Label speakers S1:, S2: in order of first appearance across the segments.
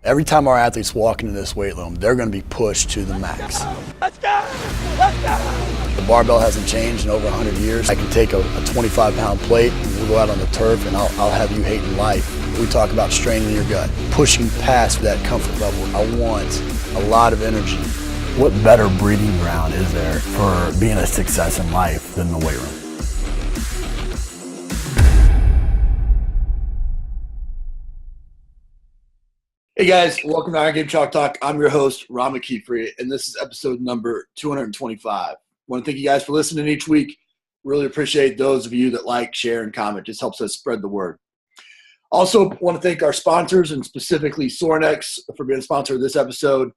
S1: Every time our athletes walk into this weight room, they're going to be pushed to the max.
S2: Let's go! Let's go!
S1: The barbell hasn't changed in over 100 years. I can take a 25-pound plate, and we'll go out on the turf, and I'll have you hating life. We talk about straining your gut, pushing past that comfort level. I want a lot of energy. What better breeding ground is there for being a success in life than the weight room?
S3: Hey guys, welcome to Iron Game Chalk Talk. I'm your host, Ron McKeefery, and this is episode number 225. I want to thank you guys for listening each week. Really appreciate those of you that like, share, and comment. Just helps us spread the word. Also want to thank our sponsors, and specifically Sorinex, for being a sponsor of this episode.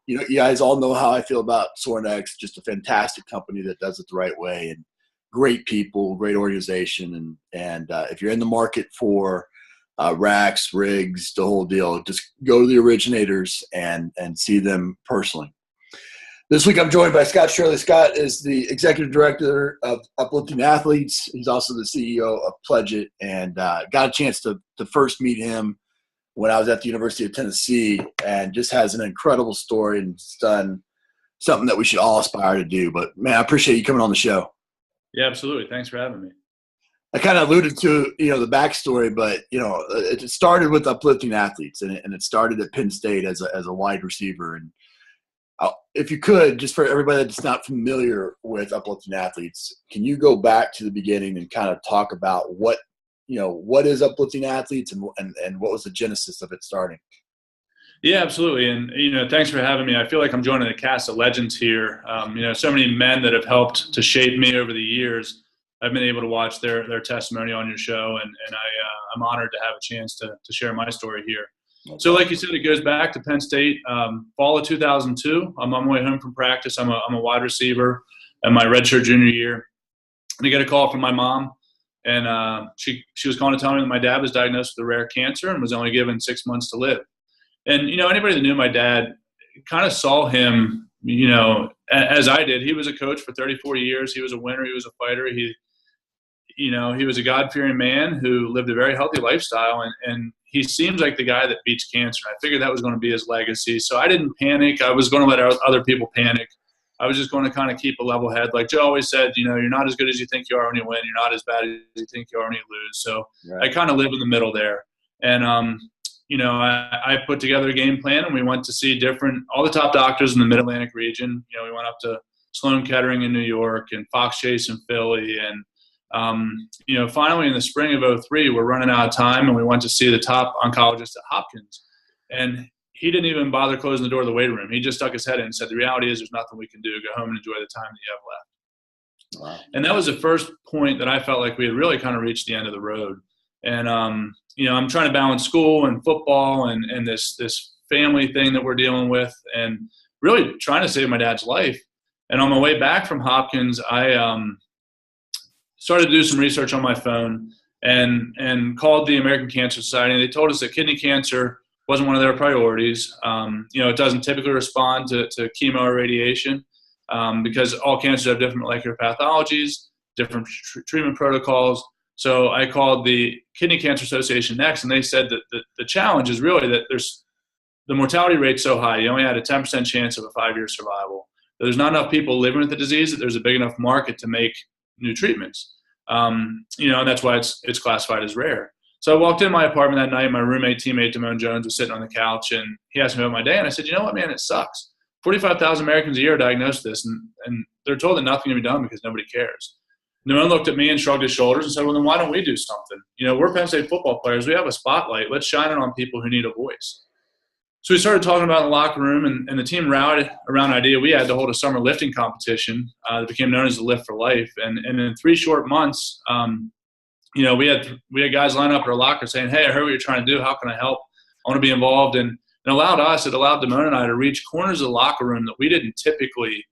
S3: You know, you guys all know how I feel about Sorinex. Just a fantastic company that does it the right way, and great people, great organization. And if you're in the market for racks, rigs, the whole deal, just go to the originators and see them personally. This week I'm joined by Scott Shirley. Scott is the executive director of Uplifting Athletes. He's also the CEO of Pledge It, and got a chance to first meet him when I was at the University of Tennessee, and just has an incredible story and has done something that we should all aspire to do. But man, I appreciate you coming on the show.
S4: Yeah, absolutely. Thanks for having me.
S3: I kind of alluded to, the backstory, but, it started with Uplifting Athletes, and it started at Penn State as a wide receiver. And if you could, just for everybody that's not familiar with Uplifting Athletes, can you go back to the beginning and kind of talk about what is Uplifting Athletes and what was the genesis of it starting?
S4: Yeah, absolutely. And, thanks for having me. I feel like I'm joining a cast of legends here. So many men that have helped to shape me over the years. I've been able to watch their testimony on your show, and I'm honored to have a chance to share my story here. So like you said, it goes back to Penn State, fall of 2002. I'm on my way home from practice. I'm a wide receiver in my redshirt junior year. And I get a call from my mom, and she was calling to tell me that my dad was diagnosed with a rare cancer and was only given 6 months to live. And, anybody that knew my dad kind of saw him, as I did. He was a coach for 34 years. He was a winner. He was a fighter. He was a God-fearing man who lived a very healthy lifestyle, and he seems like the guy that beats cancer. I figured that was going to be his legacy. So I didn't panic. I was going to let other people panic. I was just going to kind of keep a level head. Like Joe always said, you're not as good as you think you are when you win. You're not as bad as you think you are when you lose. So right. I kind of live in the middle there. And, I put together a game plan, and we went to see all the top doctors in the Mid-Atlantic region. We went up to Sloan Kettering in New York and Fox Chase in Philly, and finally in the spring of 2003, we're running out of time, and we went to see the top oncologist at Hopkins. And he didn't even bother closing the door of the waiting room. He just stuck his head in and said, the reality is there's nothing we can do. Go home and enjoy the time that you have left. Wow. And that was the first point that I felt like we had really kind of reached the end of the road. And, I'm trying to balance school and football and this family thing that we're dealing with, and really trying to save my dad's life. And on my way back from Hopkins, I started to do some research on my phone and called the American Cancer Society. And they told us that kidney cancer wasn't one of their priorities. It doesn't typically respond to chemo or radiation because all cancers have different molecular pathologies, different treatment protocols. So I called the Kidney Cancer Association next, and they said that the challenge is really that the mortality rate's so high. You only had a 10% chance of a 5-year survival. There's not enough people living with the disease that there's a big enough market to make new treatments. And that's why it's classified as rare. So I walked in my apartment that night. My teammate, M.Eng Jones, was sitting on the couch, and he asked me about my day. And I said, you know what, man, it sucks. 45,000 Americans a year are diagnosed with this, and they're told that nothing can be done because nobody cares. M.Eng looked at me and shrugged his shoulders and said, well, then why don't we do something? We're Penn State football players. We have a spotlight. Let's shine it on people who need a voice. So we started talking about it in the locker room, and the team rallied around the idea we had to hold a summer lifting competition that became known as the Lift for Life. And in 3 short months, we had guys line up at our locker saying, hey, I heard what you're trying to do. How can I help? I want to be involved. And it allowed M.Eng and I to reach corners of the locker room that we didn't typically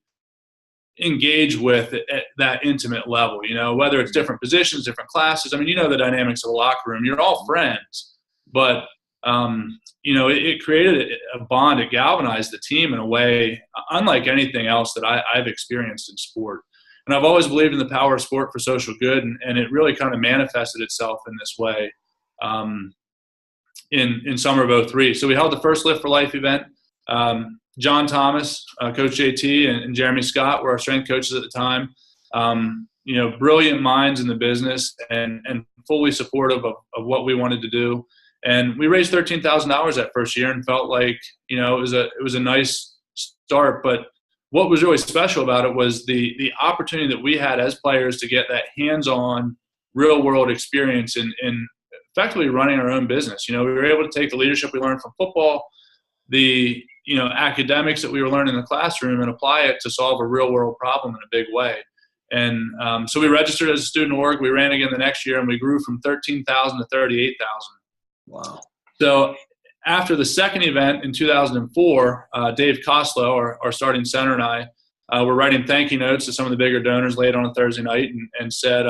S4: engage with at that intimate level, whether it's different positions, different classes. I mean, the dynamics of a locker room. You're all friends, but it created a bond. It galvanized the team in a way unlike anything else that I've experienced in sport. And I've always believed in the power of sport for social good, and it really kind of manifested itself in this way. in summer of 03. So we held the first Lift for Life event. John Thomas, Coach JT, and Jeremy Scott were our strength coaches at the time. Brilliant minds in the business and fully supportive of what we wanted to do. And we raised $13,000 that first year and felt like, it was a nice start. But what was really special about it was the opportunity that we had as players to get that hands-on real world experience in effectively running our own business. We were able to take the leadership we learned from football, the academics that we were learning in the classroom, and apply it to solve a real world problem in a big way. And so we registered as a student org. We ran again the next year, and we grew from 13,000 to 38,000.
S3: Wow.
S4: So after the second event in 2004, Dave Koslow, our starting center, and I were writing thank you notes to some of the bigger donors late on a Thursday night and said,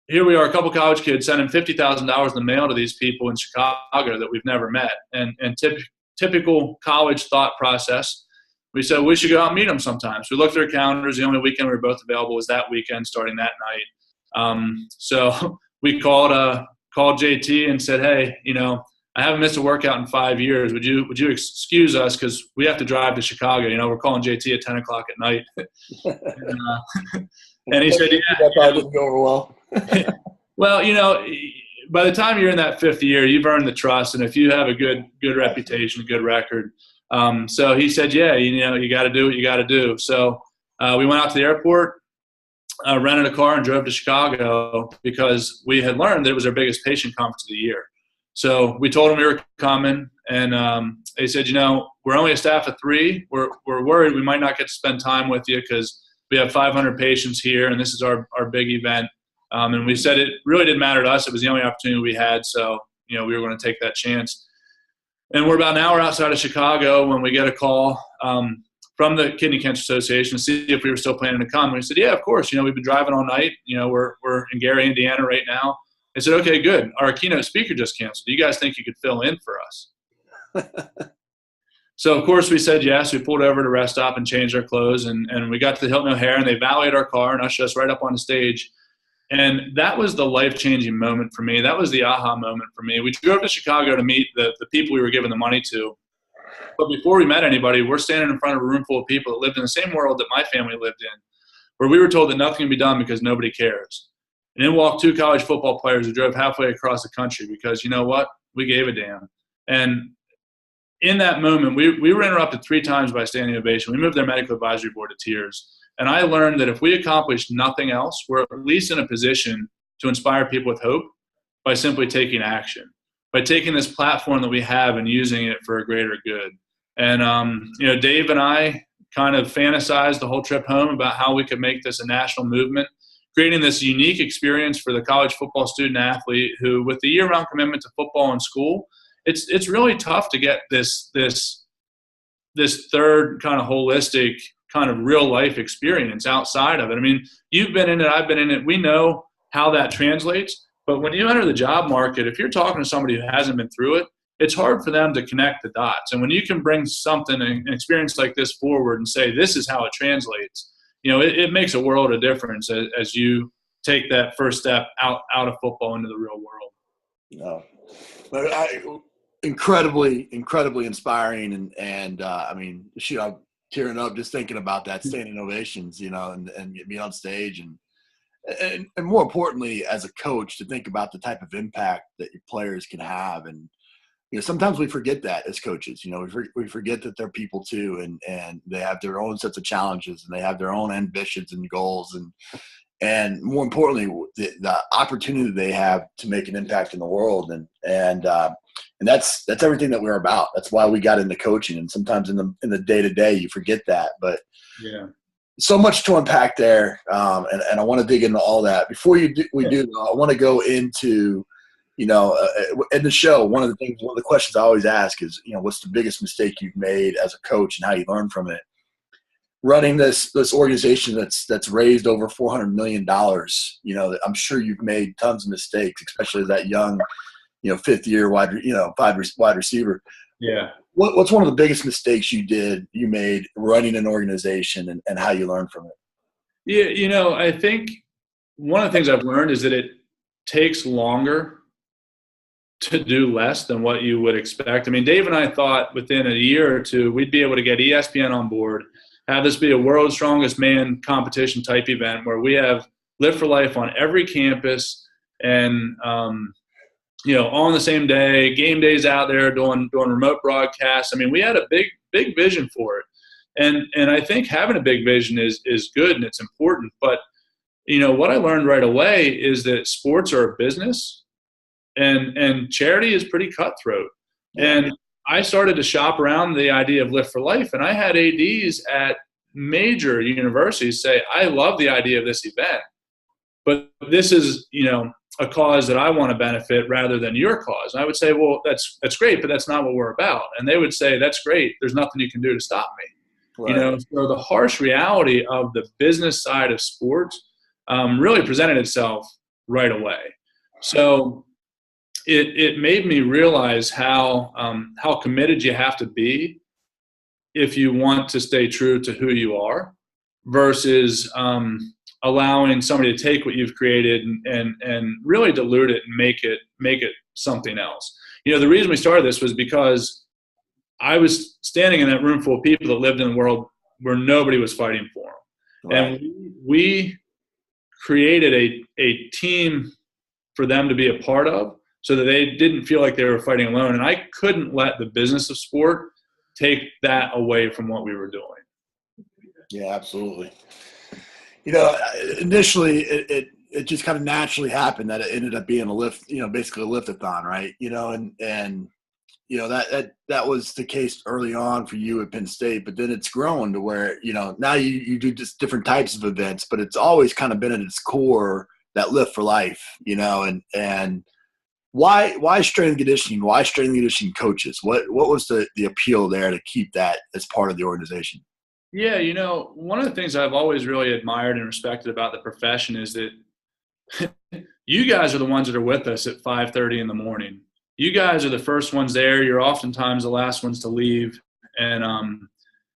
S4: here we are, a couple college kids sending $50,000 in the mail to these people in Chicago that we've never met. And typical college thought process, we said we should go out and meet them sometimes. We looked at our calendars. The only weekend we were both available was that weekend starting that night. So we called JT and said, hey, I haven't missed a workout in 5 years. Would you excuse us because we have to drive to Chicago? We're calling JT at 10 o'clock at night. And he said, yeah.
S3: That probably didn't go over well.
S4: Well, by the time you're in that fifth year, you've earned the trust. And if you have a good reputation, a good record. So he said, yeah, you got to do what you got to do. So we went out to the airport, rented a car, and drove to Chicago because we had learned that it was our biggest patient conference of the year. So we told them we were coming, and they said, we're only a staff of 3. We're worried we might not get to spend time with you because we have 500 patients here, and this is our big event. And we said it really didn't matter to us. It was the only opportunity we had, so we were going to take that chance. And we're about an hour outside of Chicago when we get a call from the Kidney Cancer Association to see if we were still planning to come. And we said, yeah, of course. We've been driving all night. We're in Gary, Indiana right now. They said, okay, good. Our keynote speaker just canceled. Do you guys think you could fill in for us? So, of course, we said yes. We pulled over to rest stop and changed our clothes. And we got to the Hilton O'Hare, and they valeted our car and ushered us right up on the stage. And that was the life-changing moment for me. That was the aha moment for me. We drove to Chicago to meet the people we were giving the money to. But before we met anybody, we're standing in front of a room full of people that lived in the same world that my family lived in, where we were told that nothing can be done because nobody cares. And in walked 2 college football players who drove halfway across the country because, you know what? We gave a damn. And in that moment, we were interrupted 3 times by standing ovation. We moved their medical advisory board to tears. And I learned that if we accomplish nothing else, we're at least in a position to inspire people with hope by simply taking action, by taking this platform that we have and using it for a greater good. And, Dave and I kind of fantasized the whole trip home about how we could make this a national movement, creating this unique experience for the college football student athlete who, with the year-round commitment to football and school, it's really tough to get this third kind of holistic kind of real life experience outside of it. I mean, you've been in it, I've been in it. We know how that translates. But when you enter the job market, if you're talking to somebody who hasn't been through it, it's hard for them to connect the dots. And when you can bring something, an experience like this forward and say, this is how it translates, it makes a world of difference as you take that first step out of football into the real world.
S3: No, but incredibly inspiring. And I mean, shoot, I'm tearing up just thinking about that, standing ovations, and being on stage and more importantly, as a coach, to think about the type of impact that your players can have. And, sometimes we forget that as coaches, we forget that they're people too, and they have their own sets of challenges and they have their own ambitions and goals. And more importantly, the opportunity they have to make an impact in the world. And that's everything that we're about. That's why we got into coaching. And sometimes in the day-to-day, you forget that, but yeah, so much to unpack there. And I want to dig into all that. Before we do, I want to go into, in the show, one of the questions I always ask is, what's the biggest mistake you've made as a coach and how you learn from it? Running this organization that's raised over $400 million, I'm sure you've made tons of mistakes, especially as that young, 5th year wide receiver.
S4: Yeah.
S3: What's one of the biggest mistakes you made running an organization and how you learn from it?
S4: Yeah. I think one of the things I've learned is that it takes longer to do less than what you would expect. I mean, Dave and I thought within a year or two, we'd be able to get ESPN on board, have this be a world's strongest man competition type event where we have Live for Life on every campus and, all on the same day, game days out there doing remote broadcasts. I mean, we had a big vision for it. And I think having a big vision is good and it's important. But, what I learned right away is that sports are a business and charity is pretty cutthroat. And I started to shop around the idea of Live for Life, and I had ADs at major universities say, I love the idea of this event, but this is, a cause that I want to benefit rather than your cause. And I would say, well, that's great, but that's not what we're about. And they would say, that's great. There's nothing you can do to stop me. Right. So the harsh reality of the business side of sports really presented itself right away. So it made me realize how committed you have to be if you want to stay true to who you are versus allowing somebody to take what you've created and really dilute it and make it something else. The reason we started this was because I was standing in that room full of people that lived in a world where nobody was fighting for them. Right. And we created a team for them to be a part of so that they didn't feel like they were fighting alone. And I couldn't let the business of sport take that away from what we were doing.
S3: Yeah, absolutely. Initially it just kind of naturally happened that it ended up being a lift, basically a lift-a-thon, right? And that was the case early on for you at Penn State, but then it's grown to where, now you do just different types of events, but it's always kind of been at its core, that Lift for Life, and why strength and conditioning? Why strength and conditioning coaches? What was the appeal there to keep that as part of the organization?
S4: Yeah, one of the things I've always really admired and respected about the profession is that you guys are the ones that are with us at 5:30 in the morning. You guys are the first ones there. You're oftentimes the last ones to leave. And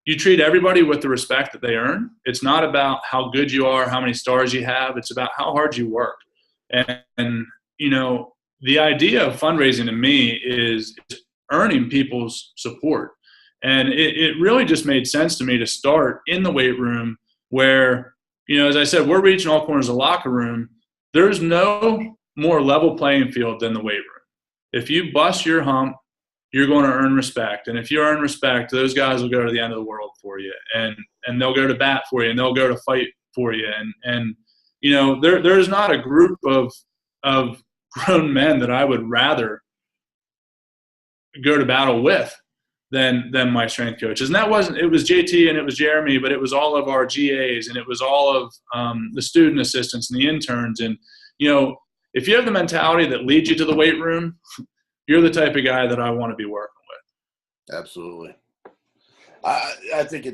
S4: you treat everybody with the respect that they earn. It's not about how good you are, how many stars you have. It's about how hard you work. And the idea of fundraising to me is earning people's support. And it really just made sense to me to start in the weight room where, as I said, we're reaching all corners of the locker room. There's no more level playing field than the weight room. If you bust your hump, you're going to earn respect. And if you earn respect, those guys will go to the end of the world for you. And they'll go to bat for you and they'll go to fight for you. And there's not a group of grown men that I would rather go to battle with than my strength coaches. And it was JT and it was Jeremy, but it was all of our GAs and it was all of the student assistants and the interns. And, if you have the mentality that leads you to the weight room, you're the type of guy that I want to be working with.
S3: Absolutely. I think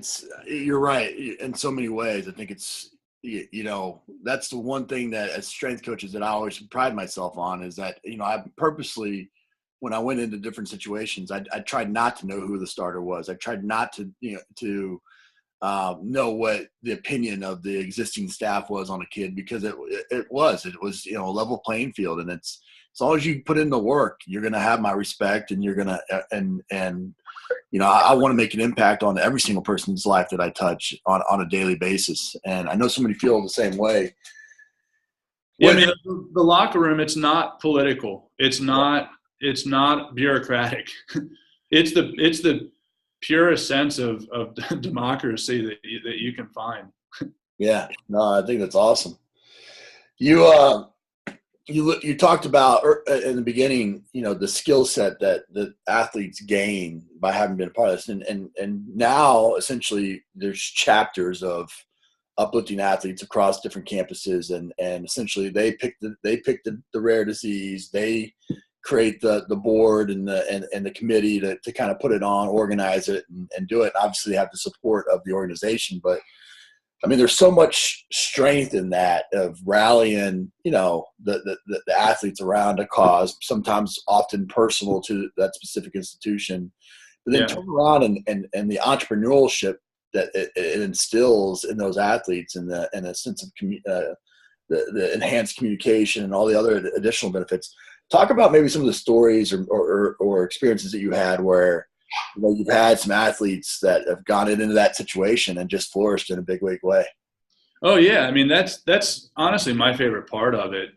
S3: you're right in so many ways. I think it's, that's the one thing that as strength coaches that I always pride myself on is that, I purposely, when I went into different situations, I tried not to know who the starter was. I tried not to, know what the opinion of the existing staff was on a kid because it was a level playing field. And it's as long as you put in the work, you're going to have my respect and you're going to, I want to make an impact on every single person's life that I touch on a daily basis. And I know so many feel the same way.
S4: Yeah, the locker room, it's not political. It's not bureaucratic. It's the purest sense of democracy that you can find.
S3: Yeah, no, I think that's awesome. You talked about in the beginning, the skill set that the athletes gain by having been a part of this, and now essentially there's chapters of uplifting athletes across different campuses, and essentially they pick the rare disease, they create the board and the committee to kind of put it on, organize it, and do it. Obviously, they have the support of the organization, but I mean, there's so much strength in that of rallying, the athletes around a cause, sometimes often personal to that specific institution, but then turn around and the entrepreneurship that it instills in those athletes and a sense of the enhanced communication and all the other additional benefits. Talk about maybe some of the stories or experiences that you had where you've had some athletes that have gone into that situation and just flourished in a big way.
S4: Oh yeah, I mean that's honestly my favorite part of it.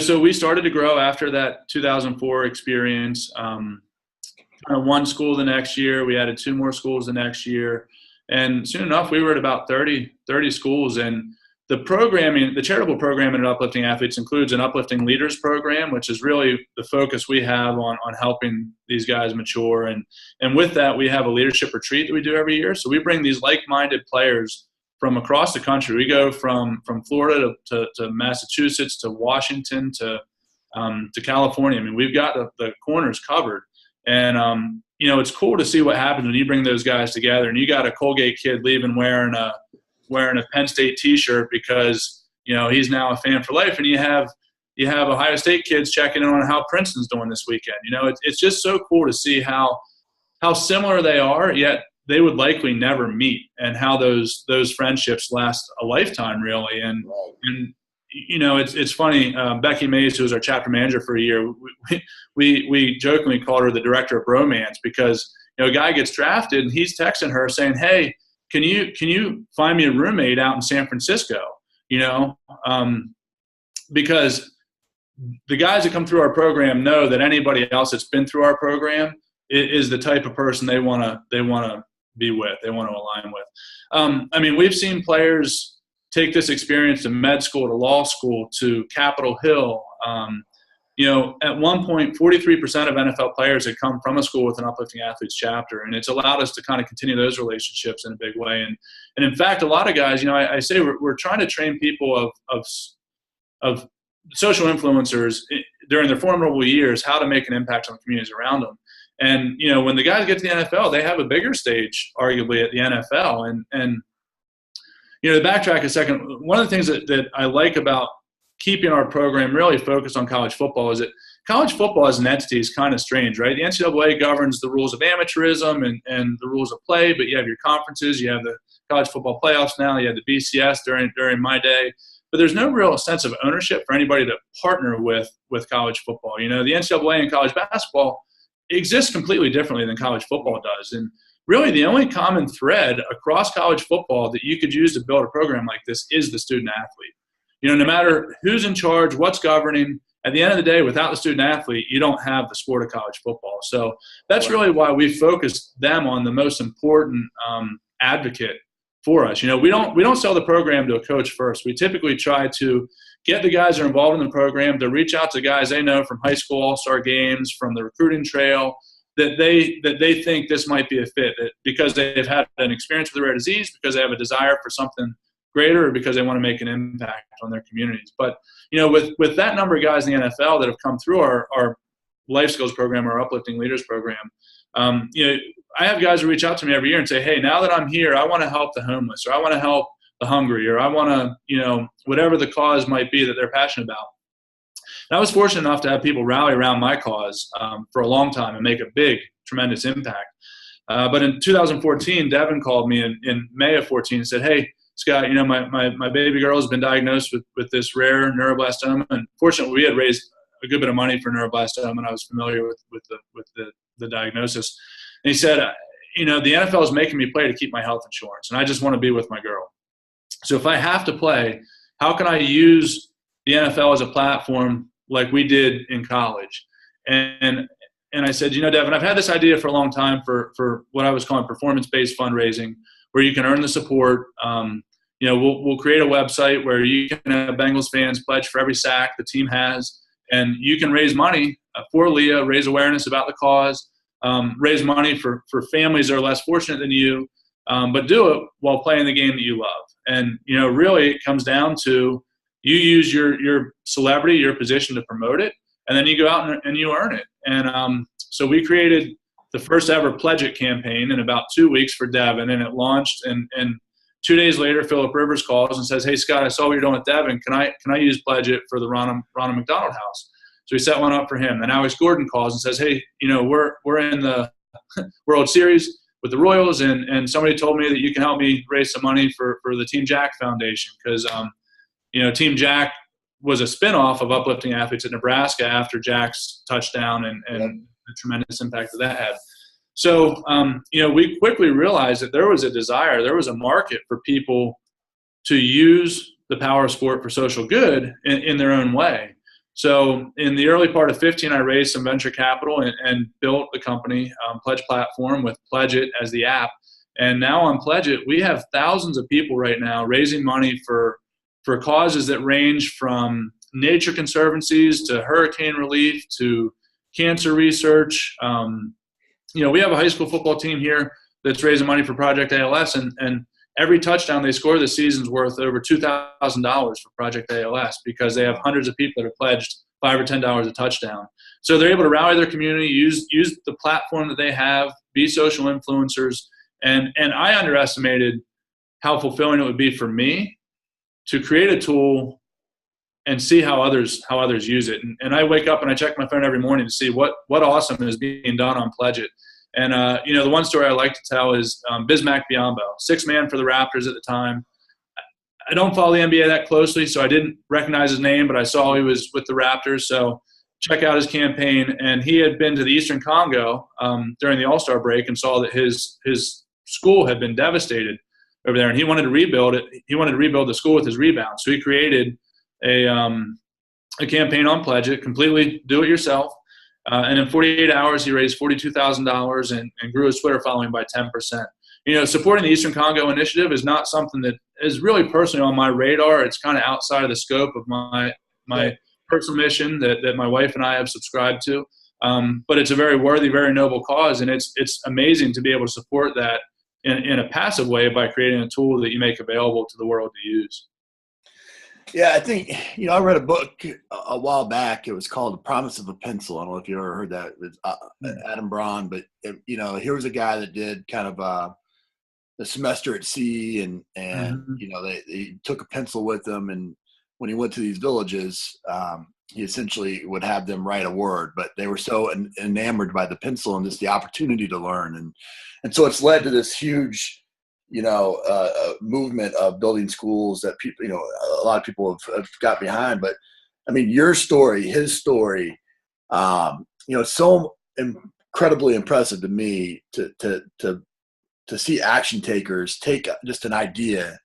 S4: So we started to grow after that 2004 experience. One school the next year, we added 2 more schools the next year, and soon enough we were at about 30 schools. And the programming, the charitable programming at Uplifting Athletes includes an Uplifting Leaders program, which is really the focus we have on helping these guys mature. And with that, we have a leadership retreat that we do every year. So we bring these like-minded players from across the country. We go from Florida to Massachusetts to Washington to California. I mean, we've got the corners covered. And, it's cool to see what happens when you bring those guys together and you got a Colgate kid leaving wearing a Penn State t-shirt because, he's now a fan for life. And you have Ohio State kids checking in on how Princeton's doing this weekend. It's just so cool to see how similar they are, yet they would likely never meet, and how those friendships last a lifetime, really. And it's funny. Becky Mays, who was our chapter manager for a year, we jokingly called her the director of bromance because a guy gets drafted and he's texting her saying, "Hey, can you find me a roommate out in San Francisco?" Because the guys that come through our program know that anybody else that's been through our program is the type of person they want to be with, they want to align with. We've seen players take this experience to med school, to law school, to Capitol Hill. At one point, 43% of NFL players had come from a school with an Uplifting Athletes Chapter, and it's allowed us to kind of continue those relationships in a big way. And in fact, a lot of guys, I say we're trying to train people of social influencers during their formidable years how to make an impact on the communities around them. And, when the guys get to the NFL, they have a bigger stage, arguably, at the NFL. And to backtrack a second, one of the things that I like about keeping our program really focused on college football is that college football as an entity is kind of strange, right? The NCAA governs the rules of amateurism and the rules of play, but you have your conferences, you have the college football playoffs now, you have the BCS during my day. But there's no real sense of ownership for anybody to partner with college football. The NCAA and college basketball exists completely differently than college football does. And really the only common thread across college football that you could use to build a program like this is the student athlete. No matter who's in charge, what's governing, at the end of the day, without the student athlete, you don't have the sport of college football. So that's really why we focused them on the most important advocate for us. We don't sell the program to a coach first. We typically try to get the guys that are involved in the program to reach out to guys they know from high school all-star games, from the recruiting trail, that they think this might be a fit, because they've had an experience with a rare disease, because they have a desire for something greater, or because they want to make an impact on their communities. But with that number of guys in the NFL that have come through our life skills program, our Uplifting Leaders program, I have guys who reach out to me every year and say, "Hey, now that I'm here, I want to help the homeless, or I want to help the hungry, or I want to, whatever the cause might be that they're passionate about." And I was fortunate enough to have people rally around my cause for a long time and make a big, tremendous impact. But in 2014, Devin called me in May of 14 and said, "Hey, Scott, my baby girl has been diagnosed with this rare neuroblastoma." And fortunately, we had raised a good bit of money for neuroblastoma, and I was familiar with the diagnosis. And he said, "The NFL is making me play to keep my health insurance, and I just want to be with my girl. So if I have to play, how can I use the NFL as a platform like we did in college?" And I said, "Devin, I've had this idea for a long time for what I was calling performance-based fundraising, where you can earn the support. We'll create a website where you can have Bengals fans pledge for every sack the team has, and you can raise money for Leah, raise awareness about the cause, raise money for families that are less fortunate than you, but do it while playing the game that you love." And, really it comes down to you use your celebrity, your position to promote it, and then you go out and you earn it. And so we created the first ever Pledge It campaign in about 2 weeks for Devin, and it launched. And 2 days later, Phillip Rivers calls and says, "Hey, Scott, I saw what you're doing with Devin. Can I use Pledge It for the Ronald McDonald House?" So we set one up for him. Then Alex Gordon calls and says, "Hey, we're in the World Series with the Royals, and somebody told me that you can help me raise some money for the Team Jack Foundation, because Team Jack was a spinoff of Uplifting Athletes at Nebraska after Jack's touchdown and the tremendous impact that had. So, we quickly realized that there was a desire, there was a market for people to use the power of sport for social good in their own way. So in the early part of 15, I raised some venture capital and built the company, Pledge Platform, with Pledge It as the app. And now on Pledge It, we have thousands of people right now raising money for causes that range from nature conservancies to hurricane relief to cancer research. We have a high school football team here that's raising money for Project ALS, and every touchdown they score this season's worth over $2,000 for Project ALS because they have hundreds of people that are pledged $5 or $10 a touchdown. So they're able to rally their community, use the platform that they have, be social influencers, and I underestimated how fulfilling it would be for me to create a tool and see how others use it. And I wake up and I check my phone every morning to see what awesome is being done on Pledge It. And, the one story I like to tell is Bismack Biyombo, 6th man for the Raptors at the time. I don't follow the NBA that closely, so I didn't recognize his name, but I saw he was with the Raptors. So check out his campaign. And he had been to the Eastern Congo during the All-Star break and saw that his school had been devastated over there, and he wanted to rebuild it. He wanted to rebuild the school with his rebound. So he created a campaign on Pledge It, completely do it yourself. And in 48 hours, he raised $42,000 and grew his Twitter following by 10%. Supporting the Eastern Congo Initiative is not something that is really personally on my radar. It's kind of outside of the scope of my personal mission that my wife and I have subscribed to. But it's a very worthy, very noble cause, and it's amazing to be able to support that in a passive way by creating a tool that you make available to the world to use.
S3: Yeah, I think, I read a book a while back. It was called The Promise of a Pencil. I don't know if you ever heard that with Adam Braun, but, here was a guy that did kind of the semester at sea and they took a pencil with him. And when he went to these villages, he essentially would have them write a word, but they were so enamored by the pencil and just the opportunity to learn. And so it's led to this huge, movement of building schools that people, a lot of people have got behind. But I mean, your story, his story, so incredibly impressive to me to see action takers take just an idea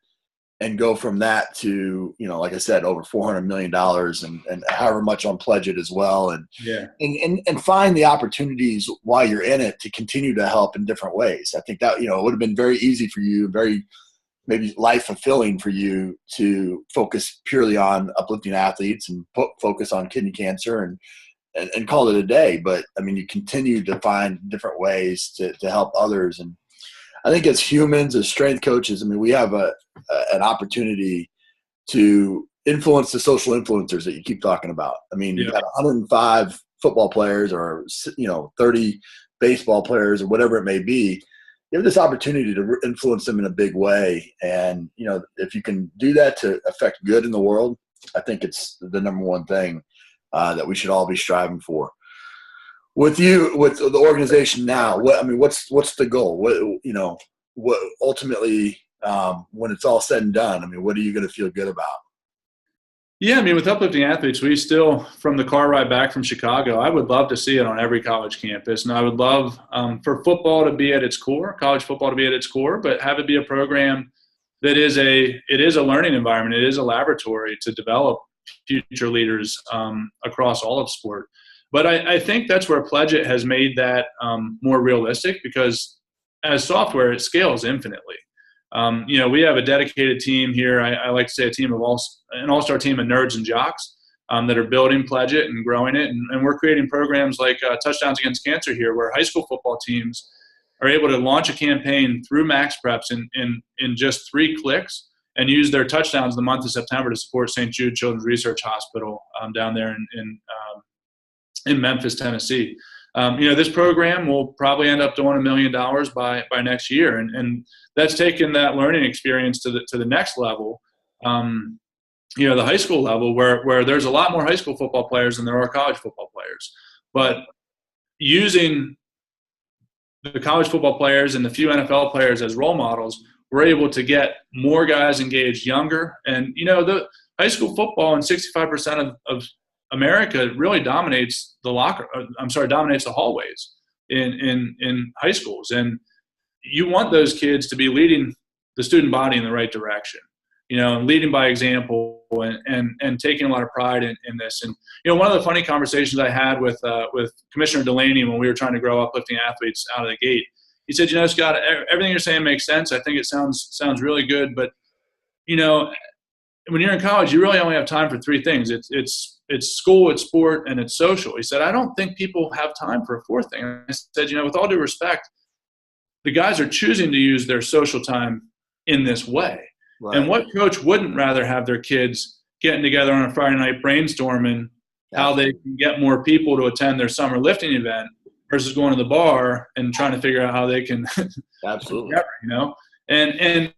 S3: and go from that to, like I said, over $400 million and however much on Pledge It as well. And find the opportunities while you're in it to continue to help in different ways. I think that, it would have been very easy for you, very maybe life fulfilling for you to focus purely on uplifting athletes and focus on kidney cancer and call it a day. But I mean, you continue to find different ways to help others. And I think as humans, as strength coaches, I mean, we have an opportunity to influence the social influencers that you keep talking about. I mean, you've got 105 football players or, 30 baseball players or whatever it may be. You have this opportunity to influence them in a big way. And, if you can do that to affect good in the world, I think it's the number one thing that we should all be striving for. With you, with the organization now, what's the goal? What ultimately, when it's all said and done, what are you going to feel good about?
S4: Yeah, with Uplifting Athletes, we still, from the car ride back from Chicago, I would love to see it on every college campus. And I would love for football to be at its core, college football to be at its core, but have it be a program that is a learning environment. It is a laboratory to develop future leaders across all of sport. But I think that's where Pledge It has made that more realistic, because as software, it scales infinitely. We have a dedicated team here. I like to say an all-star team of nerds and jocks that are building Pledge It and growing it. And we're creating programs like Touchdowns Against Cancer here, where high school football teams are able to launch a campaign through Max Preps in just 3 clicks and use their touchdowns in the month of September to support St. Jude Children's Research Hospital down there in Memphis, Tennessee. This program will probably end up doing $1 million by next year. And that's taken that learning experience to the next level, the high school level, where there's a lot more high school football players than there are college football players. But using the college football players and the few NFL players as role models, we're able to get more guys engaged younger. And, high school football and 65% of America really dominates dominates the hallways in high schools. And you want those kids to be leading the student body in the right direction, and leading by example and taking a lot of pride in this. And, one of the funny conversations I had with Commissioner Delaney when we were trying to grow Uplifting Athletes out of the gate, he said, Scott, everything you're saying makes sense. I think it sounds really good, but, when you're in college, you really only have time for three things. It's school, it's sport, and it's social. He said, I don't think people have time for a fourth thing. I said, with all due respect, the guys are choosing to use their social time in this way. Right. And what coach wouldn't rather have their kids getting together on a Friday night brainstorming how they can get more people to attend their summer lifting event versus going to the bar and trying to figure out how they can
S3: absolutely
S4: together, and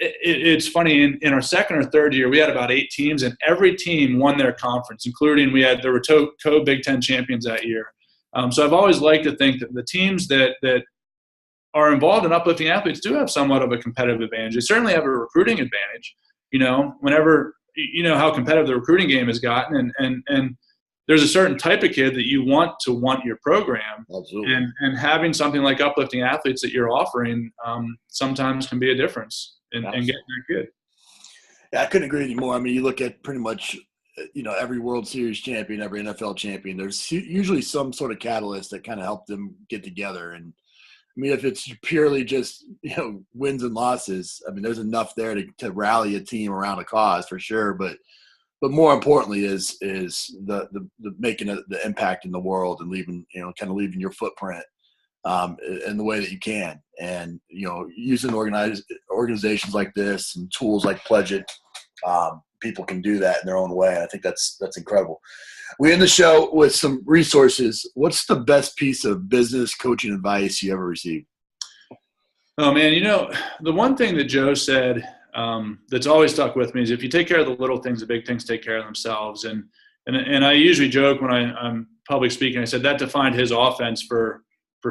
S4: it's funny, in our second or third year we had about 8 teams, and every team won their conference, including there were co-Big Ten champions that year. So I've always liked to think that the teams that are involved in Uplifting Athletes do have somewhat of a competitive advantage. They certainly have a recruiting advantage, whenever how competitive the recruiting game has gotten, and there's a certain type of kid that you want your program.
S3: Absolutely.
S4: And having something like Uplifting Athletes that you're offering sometimes can be a difference in getting that kid.
S3: Yeah, I couldn't agree with you more. I mean, you look at pretty much, every World Series champion, every NFL champion, there's usually some sort of catalyst that kind of helped them get together. And I mean, if it's purely just, wins and losses, I mean, there's enough there to rally a team around a cause for sure. But more importantly is the making the impact in the world and leaving, kind of leaving your footprint in the way that you can. And, using organizations like this and tools like Pledge It, people can do that in their own way. And I think that's incredible. We end the show with some resources. What's the best piece of business coaching advice you ever received?
S4: Oh man, the one thing that Joe said that's always stuck with me is if you take care of the little things, the big things take care of themselves. And I usually joke when I'm public speaking, I said that defined his offense for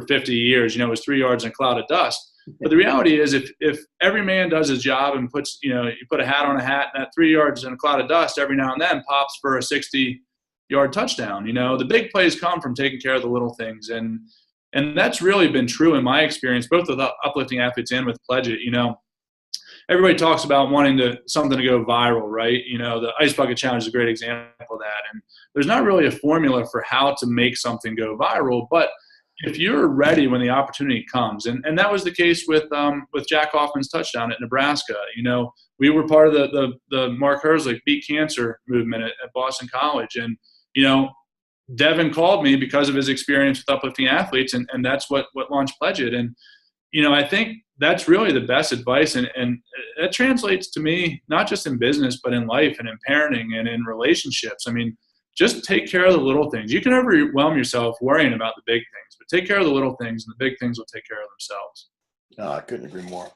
S4: 50 years. It was 3 yards and a cloud of dust. But the reality is if every man does his job and puts, you put a hat on a hat, and that 3 yards and a cloud of dust every now and then pops for a 60-yard touchdown. The big plays come from taking care of the little things. And that's really been true in my experience, both with Uplifting Athletes and with Pledge It. Everybody talks about wanting something to go viral, right? The Ice Bucket Challenge is a great example of that. And there's not really a formula for how to make something go viral, but if you're ready when the opportunity comes, and that was the case with Jack Hoffman's touchdown at Nebraska. We were part of the Mark Herzlich Beat Cancer movement at Boston College, and Devin called me because of his experience with Uplifting Athletes, and that's what launched Pledge It. And I think that's really the best advice, and that translates to me not just in business but in life and in parenting and in relationships. I mean, just take care of the little things. You can overwhelm yourself worrying about the big things, but take care of the little things, and the big things will take care of themselves.
S3: No, I couldn't agree more.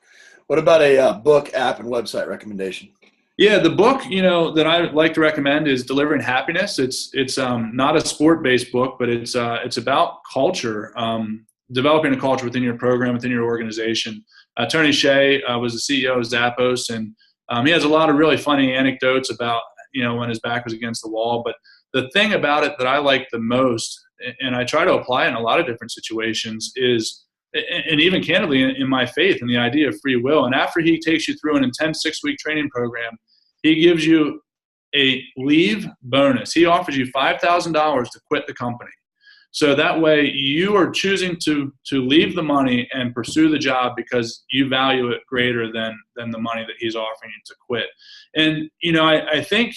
S3: What about a book, app, and website recommendation?
S4: Yeah, the book, that I like to recommend is Delivering Happiness. It's not a sport-based book, but it's about culture, developing a culture within your program, within your organization. Tony Hsieh was the CEO of Zappos, and he has a lot of really funny anecdotes about, when his back was against the wall. But the thing about it that I like the most, and I try to apply in a lot of different situations, is, and even candidly in my faith, and the idea of free will. And after he takes you through an intense 6-week training program, he gives you a leave bonus. He offers you $5,000 to quit the company. So that way you are choosing to leave the money and pursue the job because you value it greater than the money that he's offering you to quit. And, I think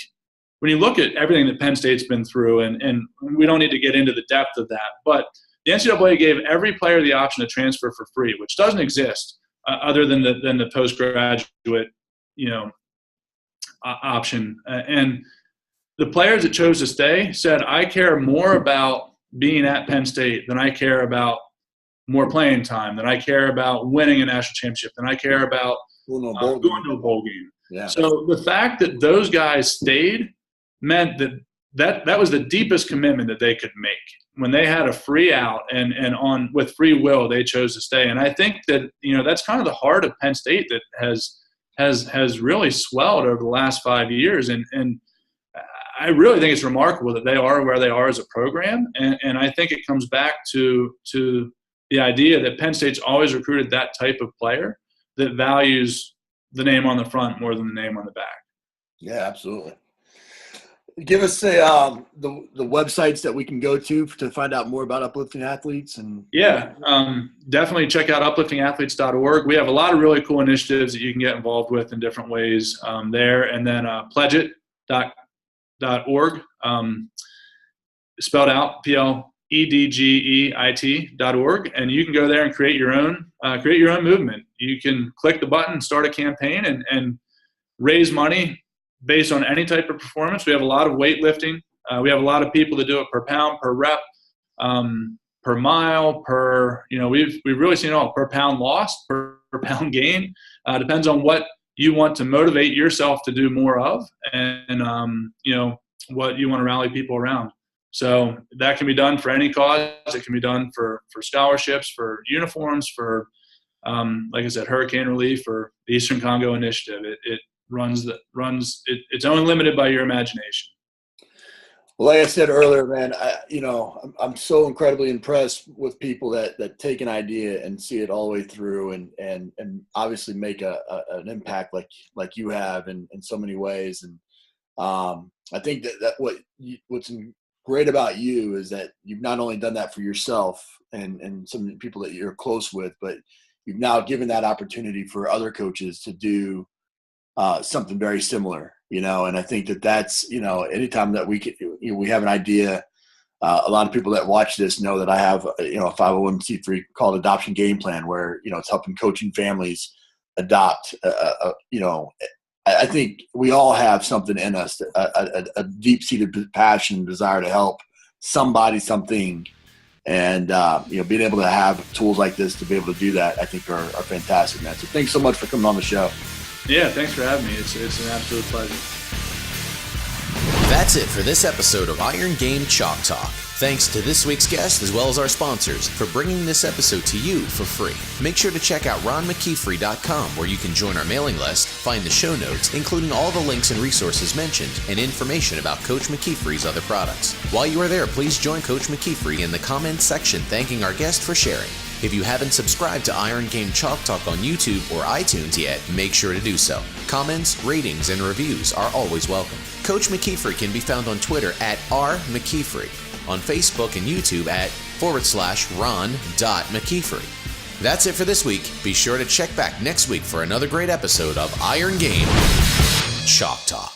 S4: when you look at everything that Penn State's been through, and we don't need to get into the depth of that, but the NCAA gave every player the option to transfer for free, which doesn't exist other than the postgraduate, option. And the players that chose to stay said, I care more about being at Penn State than I care about more playing time, than I care about winning a national championship, than I care about going to a bowl game.
S3: Yeah.
S4: So the fact that those guys stayed meant that was the deepest commitment that they could make. When they had a free out and on with free will, they chose to stay. And I think that, that's kind of the heart of Penn State that has has really swelled over the last 5 years. And I really think it's remarkable that they are where they are as a program. And I think it comes back to the idea that Penn State's always recruited that type of player that values the name on the front more than the name on the back.
S3: Yeah, absolutely. Give us the websites that we can go to find out more about Uplifting Athletes. And
S4: yeah, definitely check out upliftingathletes.org. We have a lot of really cool initiatives that you can get involved with in different ways there. And then pledgeit.org, spelled out PLEDGEIT.org, and you can go there and create your own movement. You can click the button, start a campaign, and raise money based on any type of performance. We have a lot of weightlifting. We have a lot of people that do it per pound, per rep, per mile, we've really seen it all, per pound lost, per pound gain. Depends on what you want to motivate yourself to do more of, and what you want to rally people around. So that can be done for any cause. It can be done for scholarships, for uniforms, for like I said, hurricane relief, or the Eastern Congo Initiative. It runs it's only limited by your imagination.
S3: Well, like I said earlier, man, I'm so incredibly impressed with people that take an idea and see it all the way through, and obviously make an impact like you have in so many ways. And I think that what's great about you is that you've not only done that for yourself and some people that you're close with, but you've now given that opportunity for other coaches to do something very similar, and I think that's, anytime that we have an idea, a lot of people that watch this know that I have, a 501c3 called Adoption Game Plan, where, it's helping coaching families adopt, I think we all have something in us, a deep-seated passion, desire to help somebody, something. And, being able to have tools like this to be able to do that, I think are fantastic, man. So thanks so much for coming on the show.
S4: Yeah, thanks for having me. It's an absolute pleasure.
S5: That's it for this episode of Iron Game Chalk Talk. Thanks to this week's guest as well as our sponsors for bringing this episode to you for free. Make sure to check out ronmckeefery.com, where you can join our mailing list, find the show notes, including all the links and resources mentioned, and information about Coach McKeefery's other products. While you are there, please join Coach McKeefery in the comments section thanking our guest for sharing. If you haven't subscribed to Iron Game Chalk Talk on YouTube or iTunes yet, make sure to do so. Comments, ratings, and reviews are always welcome. Coach McKeefery can be found on Twitter at @RMcKeefery, on Facebook and YouTube at /Ron.McKeefery. That's it for this week. Be sure to check back next week for another great episode of Iron Game Chalk Talk.